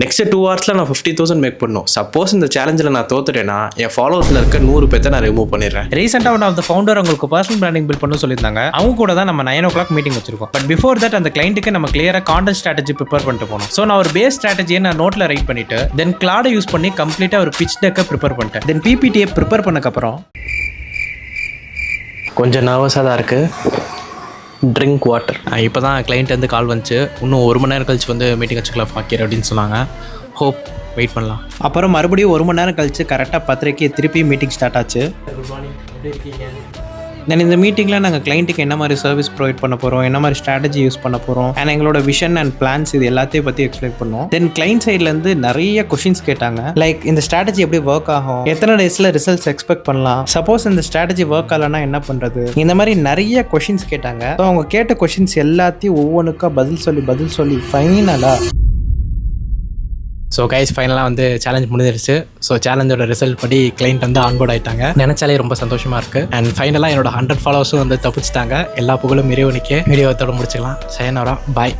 Next 2 ஹவர்ஸில் நான் 50,000 make பண்ணணும். சப்போஸ் இந்த சேலஞ்சில் நான் தோத்துட்டேன்னா என் ஃபாலோவர்ஸில் இருக்க 100 பேர்த்தை நான் ரிமூவ் பண்ணிடுறேன். ரீசெண்டாக ஒன் ஆஃப் த ஃபவுண்டர் உங்களுக்கு பர்சனல் பிராண்டிங் பில்ட் பண்ண சொல்லியிருந்தாங்க. அவங்க கூட தான் நம்ம 9 o'clock மீட்டிங் வச்சிருக்கோம். பட் பிஃபோர் தட் அந்த கிளைண்ட்டுக்கு நம்ம கிளியராக கான்டென்ட் ஸ்ட்ராட்டஜி ப்ரிப்பேர் பண்ணிட்டு போகணும். ஸோ நான் ஒரு பேஸ் ஸ்ட்ராட்டஜியை நான் நோட்டில் ரைட் பண்ணிட்டு தென் கிளாடை யூஸ் பண்ணி கம்ப்ளீட்டாக ஒரு பிச் டெக்கை ப்ரிப்பேர் பண்ணிட்டேன். தென் பிபிடியை ப்ரிப்பேர் பண்ணக்கப்புறம் கொஞ்சம் நர்வஸாக தான் இருக்குது. Drink water. இப்போ தான் கிளைண்ட் வந்து கால் வந்துச்சு. இன்னும் 1 மணி நேரம் கழிச்சு வந்து மீட்டிங் வச்சுக்கலாம் ஃபாக்கியர் அப்படின்னு சொன்னாங்க. ஹோப் வெயிட் பண்ணலாம். அப்புறம் மறுபடியும் 1 மணி நேரம் கழிச்சு கரெக்டாக 10:30 திருப்பி மீட்டிங் ஸ்டார்ட் ஆச்சு. குட் மார்னிங், எப்படி இருக்கீங்க? தென் இந்த மீட்டிங்கில் நாங்கள் கிளைண்ட்டுக்கு என்ன மாதிரி சர்வீஸ் ப்ரொவைட் பண்ண போகிறோம், என்ன மாதிரி ஸ்ட்ராட்டஜி யூஸ் பண்ண போகிறோம், அண்ட் எங்களோட விஷன் அண்ட் பிளான்ஸ் இது எல்லாத்தையும் பற்றி எக்ஸ்பிளைன் பண்ணோம். தென் கிளைண்ட் சைட்லேருந்து நிறைய கொஷின்ஸ் கேட்டாங்க. லைக் இந்த ஸ்ட்ராட்டஜி எப்படி ஒர்க் ஆகும், எத்தனை டேஸில் ரிசல்ட்ஸ் எக்ஸ்பெக்ட் பண்ணலாம், சப்போஸ் இந்த ஸ்ட்ராட்டஜி ஒர்க் ஆகலைன்னா என்ன பண்ணுறது, இந்த மாதிரி நிறைய கொஷின்ஸ் கேட்டாங்க. ஸோ அவங்க கேட்ட கொஷின்ஸ் எல்லாத்தையும் ஒவ்வொன்றுக்கா பதில் சொல்லி ஃபைனலாக ஸோ கைஸ் ஃபைனலாக வந்து சேலஞ்ச் முடிஞ்சிருச்சு. ஸோ சேலஞ்சோட ரிசல்ட் படி கிளைண்ட் வந்து ஆன்போர்ட் ஆகிட்டாங்க. நினச்சாலே ரொம்ப சந்தோஷமாக இருக்குது. அண்ட் ஃபைனலாக என்னோட 100 ஃபாலோவர்ஸும் வந்து தப்பிச்சிட்டாங்க. எல்லா புகழும் இறைவனுக்கே. வீடியோவோட முடிச்சுக்கலாம். சயனோரா, பாய்.